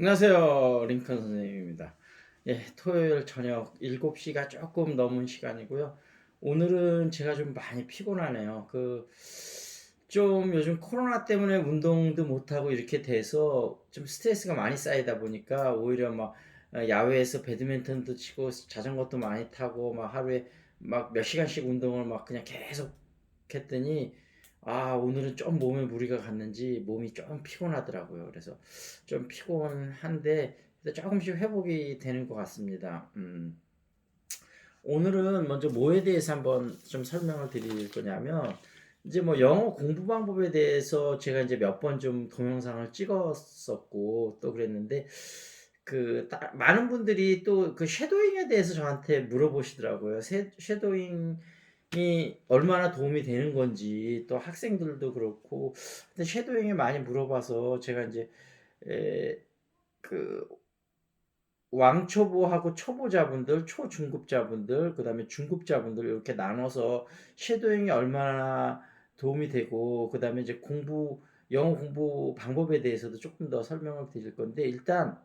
안녕하세요. 링컨 선생님입니다. 예, 토요일 저녁 7시가 조금 넘은 시간이고요. 오늘은 제가 좀 많이 피곤하네요. 좀 요즘 코로나 때문에 운동도 못하고 이렇게 돼서 좀 스트레스가 많이 쌓이다 보니까 오히려 막 야외에서 배드민턴도 치고 자전거도 많이 타고 막 하루에 막 몇 시간씩 운동을 막 그냥 계속 했더니 오늘은 좀 몸에 무리가 갔는지 몸이 좀 피곤하더라고요. 그래서 좀 피곤한데 그래도 조금씩 회복이 되는 것 같습니다. 오늘은 먼저 뭐에 대해서 한번 좀 설명을 드릴 거냐면 이제 뭐 영어 공부 방법에 대해서 제가 이제 몇 번 좀 동영상을 찍었었고 또 그랬는데 많은 분들이 또 그 쉐도잉에 대해서 저한테 물어보시더라고요. 쉐도잉이 얼마나 도움이 되는 건지 또 학생들도 그렇고 근데 쉐도잉에 많이 물어봐서 제가 이제 에, 그 왕초보하고 초보자분들, 초중급자분들, 그다음에 중급자분들 이렇게 나눠서 쉐도잉이 얼마나 도움이 되고 그다음에 이제 영어 공부 방법에 대해서도 조금 더 설명을 드릴 건데 일단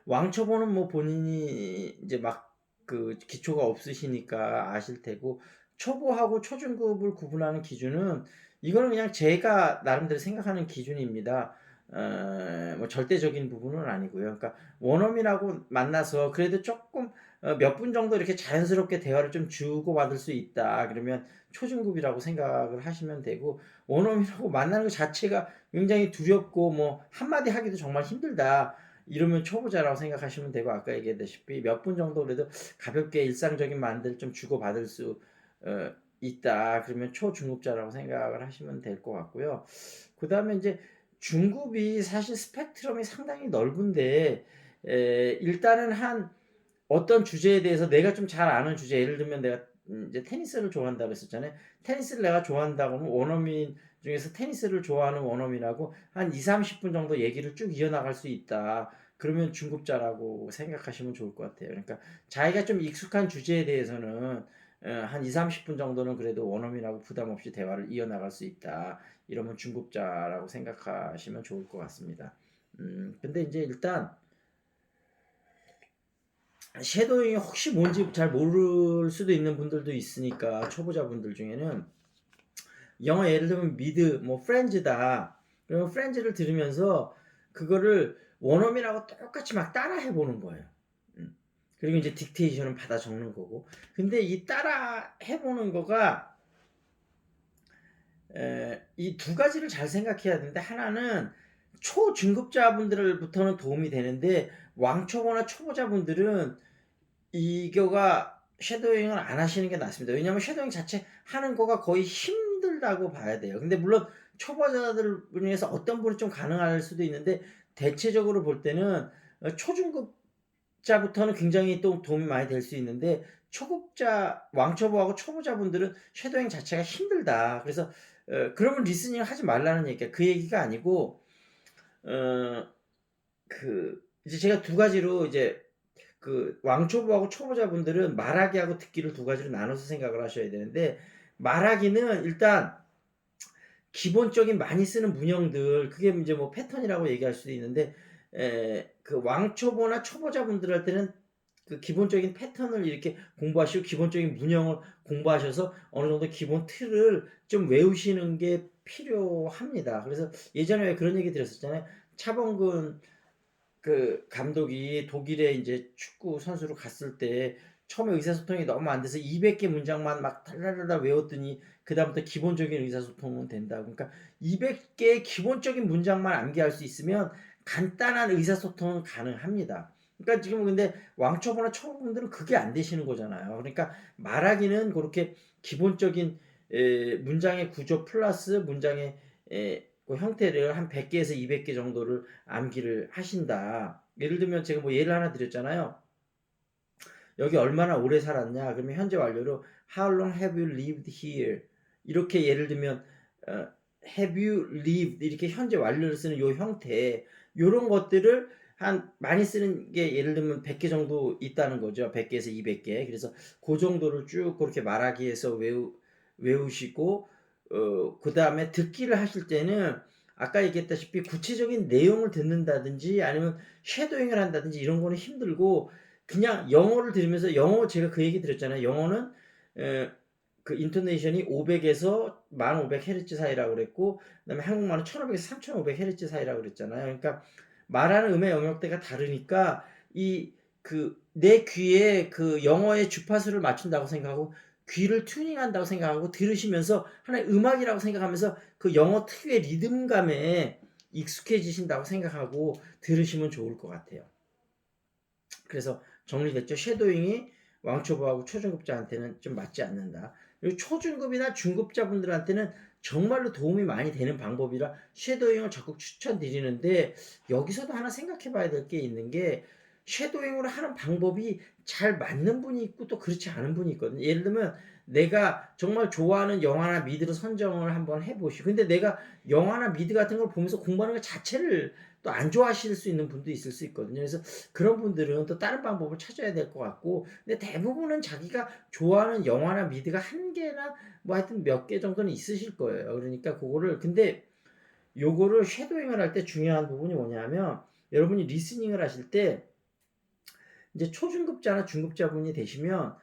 왕초보는 뭐 본인이 이제 막 기초가 없으시니까 아실 테고 초보하고 초중급을 구분하는 기준은 이거는 그냥 제가 나름대로 생각하는 기준입니다. 뭐 절대적인 부분은 아니고요. 그러니까 원어민하고 만나서 그래도 조금 몇 분 정도 이렇게 자연스럽게 대화를 좀 주고받을 수 있다. 그러면 초중급이라고 생각을 하시면 되고 원어민하고 만나는 것 자체가 굉장히 두렵고 뭐 한마디 하기도 정말 힘들다. 이러면 초보자라고 생각하시면 되고 아까 얘기했다시피 몇 분 정도 그래도 가볍게 일상적인 말들 좀 주고받을 수 있다. 그러면 초중급자라고 생각을 하시면 될 것 같고요. 그 다음에 이제 중급이 사실 스펙트럼이 상당히 넓은데 일단은 한 어떤 주제에 대해서 내가 좀 잘 아는 주제 예를 들면 내가 이제 테니스를 좋아한다고 했었잖아요. 테니스를 내가 좋아한다고 하면 원어민 중에서 테니스를 좋아하는 원어민하고 한 2-30분 정도 얘기를 쭉 이어나갈 수 있다. 그러면 중급자라고 생각하시면 좋을 것 같아요. 그러니까 자기가 좀 익숙한 주제에 대해서는 한 2-30분 정도는 그래도 원어민하고 부담 없이 대화를 이어나갈 수 있다. 이러면 중급자라고 생각하시면 좋을 것 같습니다. 근데 이제 일단 섀도잉이 혹시 뭔지 잘 모를 수도 있는 분들도 있으니까 초보자분들 중에는 영어 예를 들면 미드 뭐 프렌즈다 그러면 프렌즈를 들으면서 그거를 원어민하고 똑같이 막 따라 해보는 거예요. 그리고 이제 딕테이션은 받아 적는 거고 근데 이 따라 해보는 거가 이 두 가지를 잘 생각해야 되는데 하나는 초중급자분들부터는 도움이 되는데 왕초보나 초보자분들은 이거가 섀도잉을 안 하시는 게 낫습니다. 왜냐하면 섀도잉 자체 하는 거가 거의 힘들다고 봐야 돼요. 근데 물론 초보자들 중에서 어떤 분이 좀 가능할 수도 있는데 대체적으로 볼 때는 초중급자부터는 굉장히 또 도움이 많이 될 수 있는데 왕초보하고 초보자분들은 섀도잉 자체가 힘들다. 그래서 그러면 리스닝을 하지 말라는 얘기야. 그 얘기가 아니고 어, 이제 제가 두 가지로 이제 왕초보하고 초보자분들은 말하기하고 듣기를 두 가지로 나눠서 생각을 하셔야 되는데 말하기는 일단 기본적인 많이 쓰는 문형들 그게 이제 뭐 패턴이라고 얘기할 수도 있는데 왕초보나 초보자분들한테는 그 기본적인 패턴을 이렇게 공부하시고 기본적인 문형을 공부하셔서 어느 정도 기본 틀을 좀 외우시는 게 필요합니다. 그래서 예전에 왜 그런 얘기 드렸었잖아요. 차범근 감독이 독일에 이제 축구 선수로 갔을 때 처음에 의사소통이 너무 안 돼서 200개 문장만 막 달달달달 외웠더니 그다음부터 기본적인 의사소통은 된다고. 그러니까 200개의 기본적인 문장만 암기할 수 있으면 간단한 의사소통은 가능합니다. 그러니까 지금 근데 왕초보나 초보분들은 그게 안 되시는 거잖아요. 그러니까 말하기는 그렇게 기본적인 문장의 구조 플러스 문장의 그 형태를 한 100개에서 200개 정도를 암기를 하신다. 예를 들면 제가 뭐 예를 하나 드렸잖아요. 여기 얼마나 오래 살았냐? 그러면 현재 완료로 How long have you lived here? 이렇게 예를 들면 어, Have you lived 이렇게 현재 완료를 쓰는 요 형태 요런 것들을 한 많이 쓰는 게 예를 들면 100개 정도 있다는 거죠. 100개에서 200개. 그래서 그 정도를 쭉 그렇게 말하기 위해서 외우시고 그다음에 듣기를 하실 때는 아까 얘기했다시피 구체적인 내용을 듣는다든지 아니면 쉐도잉을 한다든지 이런 거는 힘들고 그냥 영어를 들으면서 영어 제가 그 얘기 드렸잖아요. 영어는 그 인토네이션이 500에서 1500Hz 사이라고 그랬고 그다음에 한국말은 1500에서 3500Hz 사이라고 그랬잖아요. 그러니까 말하는 음의 영역대가 다르니까 이 그 내 귀에 그 영어의 주파수를 맞춘다고 생각하고 귀를 튜닝한다고 생각하고 들으시면서 하나의 음악이라고 생각하면서 그 영어 특유의 리듬감에 익숙해지신다고 생각하고 들으시면 좋을 것 같아요. 그래서 정리됐죠. 쉐도잉이 왕초보하고 초중급자한테는 좀 맞지 않는다. 그리고 초중급이나 중급자분들한테는 정말로 도움이 많이 되는 방법이라 쉐도잉을 적극 추천드리는데 여기서도 하나 생각해 봐야 될 게 있는 게 쉐도잉으로 하는 방법이 잘 맞는 분이 있고 또 그렇지 않은 분이 있거든요. 예를 들면 내가 정말 좋아하는 영화나 미드를 선정을 한번 해보시고 근데 내가 영화나 미드 같은 걸 보면서 공부하는 것 자체를 또 안 좋아하실 수 있는 분도 있을 수 있거든요. 그래서 그런 분들은 또 다른 방법을 찾아야 될 것 같고 근데 대부분은 자기가 좋아하는 영화나 미드가 한 개나 뭐 하여튼 몇 개 정도는 있으실 거예요. 그러니까 그거를 근데 요거를 쉐도잉을 할 때 중요한 부분이 뭐냐면 여러분이 리스닝을 하실 때 이제 초중급자나 중급자분이 되시면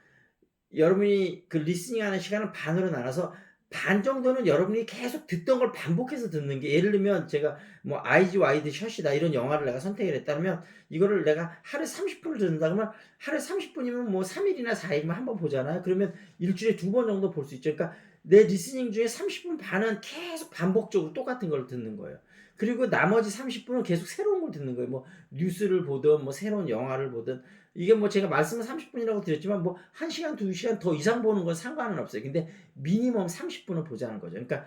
여러분이 그 리스닝하는 시간을 반으로 나눠서 반 정도는 여러분이 계속 듣던 걸 반복해서 듣는 게 예를 들면 제가 뭐 아이즈 와이드 샷이다 이런 영화를 내가 선택을 했다면 이거를 내가 하루에 30분을 듣는다 그러면 하루에 30분이면 뭐 3일이나 4일이면 한 번 보잖아요. 그러면 일주일에 2번 정도 볼 수 있죠. 그러니까 내 리스닝 중에 30분 반은 계속 반복적으로 똑같은 걸 듣는 거예요. 그리고 나머지 30분은 계속 새로운 걸 듣는 거예요. 뭐 뉴스를 보든 뭐 새로운 영화를 보든 이게 뭐 제가 말씀은 30분이라고 드렸지만 뭐 1시간, 2시간 더 이상 보는 건 상관은 없어요. 근데 미니멈 30분은 보자는 거죠. 그러니까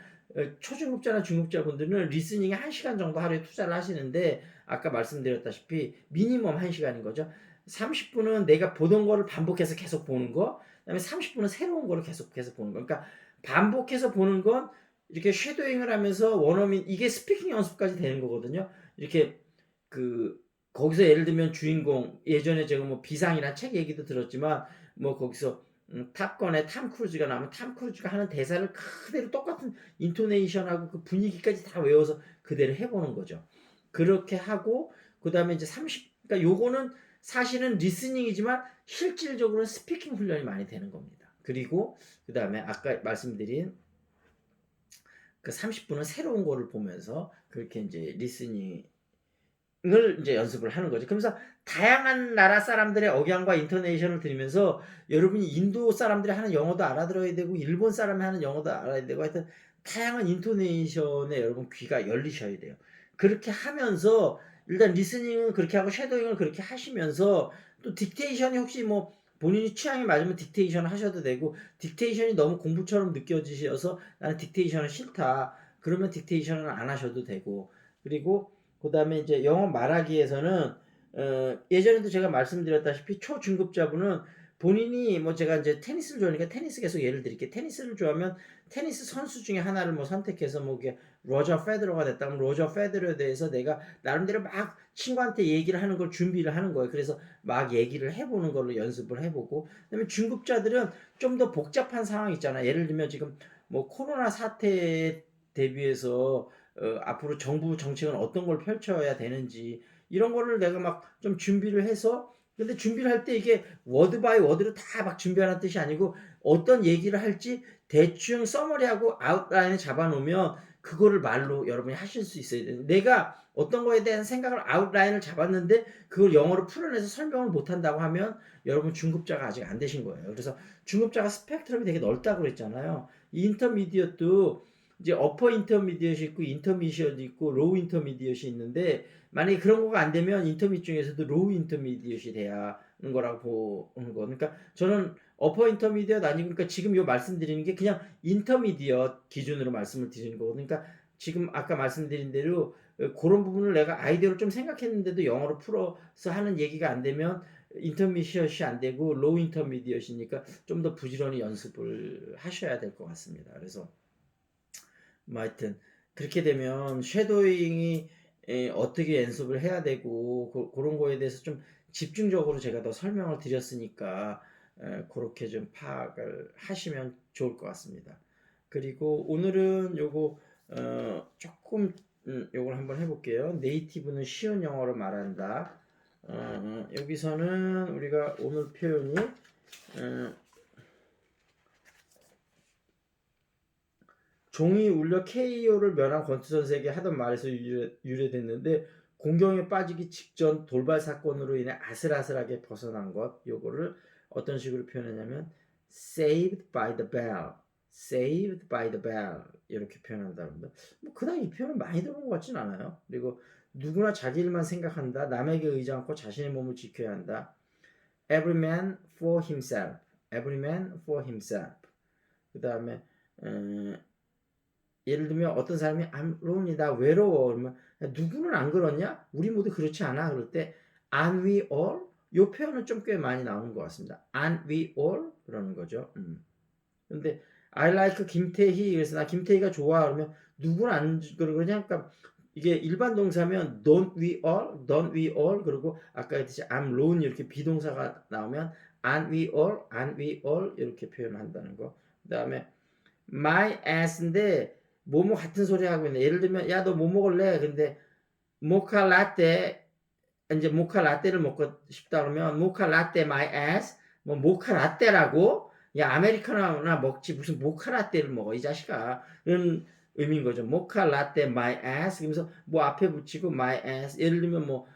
초중급자나 중급자분들은 리스닝에 1시간 정도 하루에 투자를 하시는데 아까 말씀드렸다시피 미니멈 1시간인 거죠. 30분은 내가 보던 거를 반복해서 계속 보는 거, 그다음에 30분은 새로운 거를 계속해서 보는 거. 그러니까 반복해서 보는 건 이렇게 쉐도잉을 하면서 원어민 이게 스피킹 연습까지 되는 거거든요. 이렇게 그 거기서 예를 들면 주인공 예전에 제가 뭐 비상이나 책 얘기도 들었지만 뭐 거기서 탑건에 탐 크루즈가 나오면 탐 크루즈가 하는 대사를 그대로 똑같은 인토네이션하고 그 분위기까지 다 외워서 그대로 해보는 거죠. 그렇게 하고 그 다음에 이제 30 그러니까 요거는 사실은 리스닝이지만 실질적으로는 스피킹 훈련이 많이 되는 겁니다. 그리고 그 다음에 아까 말씀드린 그 30분은 새로운 거를 보면서 그렇게 이제 리스닝 을 이제 연습을 하는 거죠. 그러면서 다양한 나라 사람들의 억양과 인토네이션을 들으면서 여러분이 인도 사람들이 하는 영어도 알아들어야 되고 일본 사람이 하는 영어도 알아야 되고 하여튼 다양한 인토네이션에 여러분 귀가 열리셔야 돼요. 그렇게 하면서 일단 리스닝은 그렇게 하고 쉐도잉을 그렇게 하시면서 또 딕테이션이 혹시 뭐 본인이 취향이 맞으면 딕테이션 하셔도 되고 딕테이션이 너무 공부처럼 느껴지셔서 나는 딕테이션은 싫다. 그러면 딕테이션은 안 하셔도 되고 그리고 그 다음에 이제 영어 말하기에서는 예전에도 제가 말씀드렸다시피 초중급자분은 본인이 뭐 제가 이제 테니스를 좋아하니까 테니스 계속 예를 드릴게요. 테니스를 좋아하면 테니스 선수 중에 하나를 뭐 선택해서 뭐 이게 로저 페더러가 됐다면 로저 페더러에 대해서 내가 나름대로 막 친구한테 얘기를 하는 걸 준비를 하는 거예요. 그래서 막 얘기를 해보는 걸로 연습을 해보고 그다음에 중급자들은 좀 더 복잡한 상황 있잖아요. 예를 들면 지금 뭐 코로나 사태에 대비해서 앞으로 정부 정책은 어떤 걸 펼쳐야 되는지 이런 거를 내가 막 좀 준비를 해서 근데 준비를 할 때 이게 워드 바이 워드로 다 막 준비하는 뜻이 아니고 어떤 얘기를 할지 대충 서머리하고 아웃라인을 잡아놓으면 그거를 말로 여러분이 하실 수 있어야 돼요. 내가 어떤 거에 대한 생각을 아웃라인을 잡았는데 그걸 영어로 풀어내서 설명을 못한다고 하면 여러분 중급자가 아직 안 되신 거예요. 그래서 중급자가 스펙트럼이 되게 넓다고 그랬잖아요. 인터미디엇도 이제 어퍼 인터미디엇이 있고 인터미디엇이 있고 로우 인터미디엇이 있는데 만약에 그런 거가 안 되면 인터미 중에서도 로우 인터미디엇이 돼야 하는 거라고 보는 거. 그러니까 저는 어퍼 인터미디엇 아니고 그러니까 지금 요 말씀드리는 게 그냥 인터미디엇 기준으로 말씀을 드리는 거거든요. 그러니까 지금 아까 말씀드린 대로 그런 부분을 내가 아이디어를 좀 생각했는데도 영어로 풀어서 하는 얘기가 안 되면 인터미디엇이 안 되고 로우 인터미디엇이니까 좀 더 부지런히 연습을 하셔야 될 것 같습니다. 그래서 뭐 하여튼 그렇게 되면 쉐도잉이 어떻게 연습을 해야 되고 그런 거에 대해서 좀 집중적으로 제가 더 설명을 드렸으니까 그렇게 좀 파악을 하시면 좋을 것 같습니다. 그리고 오늘은 요거 조금 요걸 한번 해볼게요. 네이티브는 쉬운 영어로 말한다. 여기서는 우리가 오늘 표현이 종이 울려 KO를 면한 권투선수에게 하던 말에서 유래됐는데 공경에 빠지기 직전 돌발 사건으로 인해 아슬아슬하게 벗어난 것, 요거를 어떤 식으로 표현하냐면 saved by the bell, saved by the bell 이렇게 표현한다는데 뭐 그다음 이 표현은 많이 들어본 것 같진 않아요. 그리고 누구나 자기 일만 생각한다, 남에게 의지 않고 자신의 몸을 지켜야 한다. Every man for himself, every man for himself. 그 다음에 예를 들면 어떤 사람이 I'm lonely, 나 외로워. 그러면 누구는 안 그렇냐? 우리 모두 그렇지 않아? 그럴 때 aren't we all? 요 표현은 좀 꽤 많이 나오는 것 같습니다. aren't we all? 그러는 거죠. 근데 I like 김태희, 그래서 나 김태희가 좋아. 그러면 누구는 안 그러냐? 그러니까 이게 일반 동사면 don't we all? don't we all? 그리고 아까 했듯이 I'm lonely 이렇게 비동사가 나오면 aren't we all? aren't we all? 이렇게 표현한다는 거. 그 다음에 my ass인데 뭐뭐 같은 소리 하고 있네. 예를 들면 야 너 뭐 먹을래? 근데 모카 라떼, 이제 모카 라떼를 먹고 싶다 그러면 모카 라떼 my ass, 뭐 모카 라떼라고? 야 아메리카노나 먹지 무슨 모카 라떼를 먹어 이 자식아, 이런 의미인 거죠. 모카 라떼 my ass. 그러면서 뭐 앞에 붙이고 my ass. 예를 들면 뭐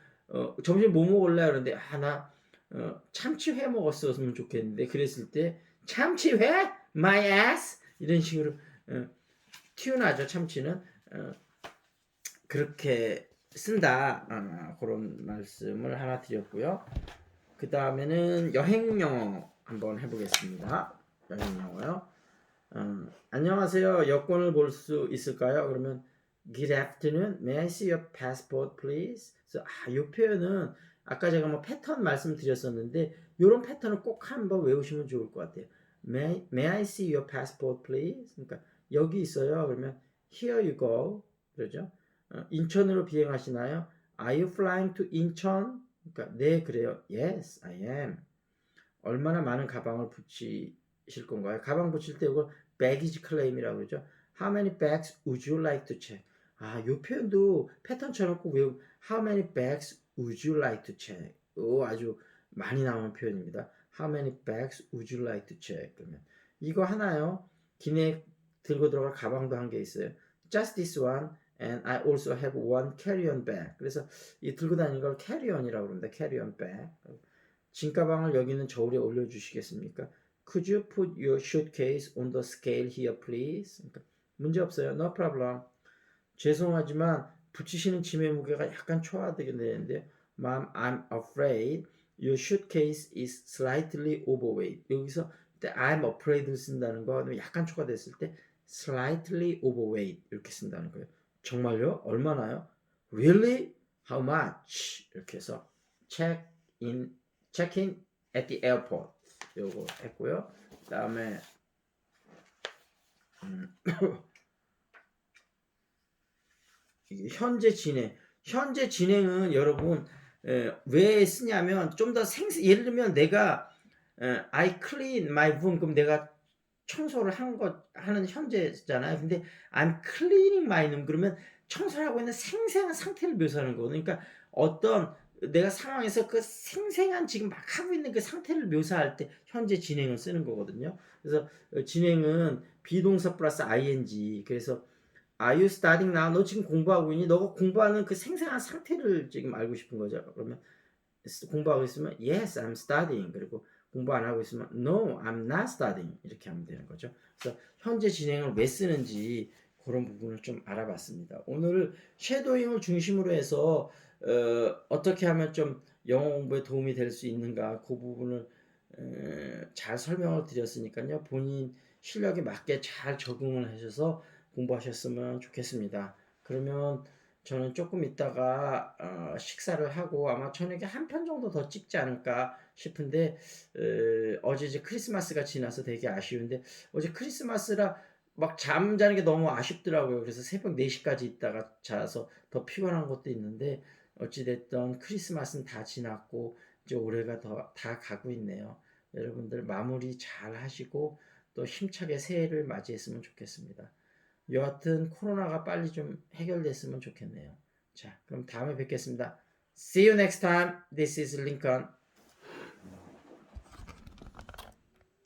점심 뭐 먹을래? 그런데 나 참치회 먹었으면 좋겠는데, 그랬을 때 참치회 my ass 이런 식으로 튀어나죠. 참치는 그렇게 쓴다. 그런 말씀을 하나 드렸고요. 그 다음에는 여행 영어 한번 해보겠습니다. 여행 영어요. 안녕하세요. 여권을 볼 수 있을까요? 그러면 Good afternoon. May I see your passport, please? 그래서 이 표현은 아까 제가 뭐 패턴 말씀드렸었는데 이런 패턴을 꼭 한번 외우시면 좋을 것 같아요. May I see your passport, please? 그러니까 여기 있어요. 그러면 Here you go. 그러죠. 인천으로 비행하시나요? Are you flying to 인천? 그러니까 네 그래요. Yes, I am. 얼마나 많은 가방을 붙이실 건가요? 가방 붙일 때 이걸 baggage claim이라고 그러죠. How many bags would you like to check? 요 표현도 패턴처럼 꼭 외우. How many bags would you like to check? 아주 많이 나오는 표현입니다. How many bags would you like to check? 그러면 이거 하나요. 기내 들고 들어갈 가방도 한 개 있어요. Just this one. And I also have one carry-on bag. 그래서 이 들고 다니는 걸 carry-on이라고 합니다. carry-on bag. 짐가방을 여기 있는 저울에 올려주시겠습니까? Could you put your suitcase on the scale here, please? 그러니까 문제 없어요. No problem. 죄송하지만 붙이시는 짐의 무게가 약간 초과되게 되는데, Mom, I'm afraid your suitcase is slightly overweight. 여기서 I'm afraid를 쓴다는 거, 약간 초과됐을 때 slightly overweight 이렇게 쓴다는 거예요. 정말요? 얼마나요? Really? How much? 이렇게 해서 check-in at the airport 요거 했고요. 그 다음에 현재 진행은 여러분 왜 쓰냐면 좀 더 예를 들면 내가 I clean my room, 그럼 내가 청소를 하는 현재잖아요. 근데 I'm cleaning my room 그러면 청소를 하고 있는 생생한 상태를 묘사하는 거거든요. 그러니까 어떤 내가 상황에서 그 생생한 지금 막 하고 있는 그 상태를 묘사할 때 현재 진행을 쓰는 거거든요. 그래서 진행은 비동사 플러스 ing. 그래서 Are you studying now? 너 지금 공부하고 있니? 너가 공부하는 그 생생한 상태를 지금 알고 싶은 거죠. 그러면 공부하고 있으면 Yes, I'm studying. 그리고 공부 안 하고 있으면 No, I'm not studying. 이렇게 하면 되는 거죠. 그래서 현재 진행을 왜 쓰는지 그런 부분을 좀 알아봤습니다. 오늘 쉐도잉을 중심으로 해서 어떻게 하면 좀 영어 공부에 도움이 될 수 있는가, 그 부분을 잘 설명을 드렸으니까요. 본인 실력에 맞게 잘 적응을 하셔서 공부하셨으면 좋겠습니다. 그러면 저는 조금 있다가 식사를 하고 아마 저녁에 한 편 정도 더 찍지 않을까 싶은데, 어제 이제 크리스마스가 지나서 되게 아쉬운데, 어제 크리스마스라 막 잠자는 게 너무 아쉽더라고요. 그래서 새벽 4시까지 있다가 자서 더 피곤한 것도 있는데, 어찌됐든 크리스마스는 다 지났고 이제 올해가 다 가고 있네요. 여러분들 마무리 잘 하시고 또 힘차게 새해를 맞이했으면 좋겠습니다. 여하튼 코로나가 빨리 좀 해결됐으면 좋겠네요. 자, 그럼 다음에 뵙겠습니다. See you next time. This is Lincoln.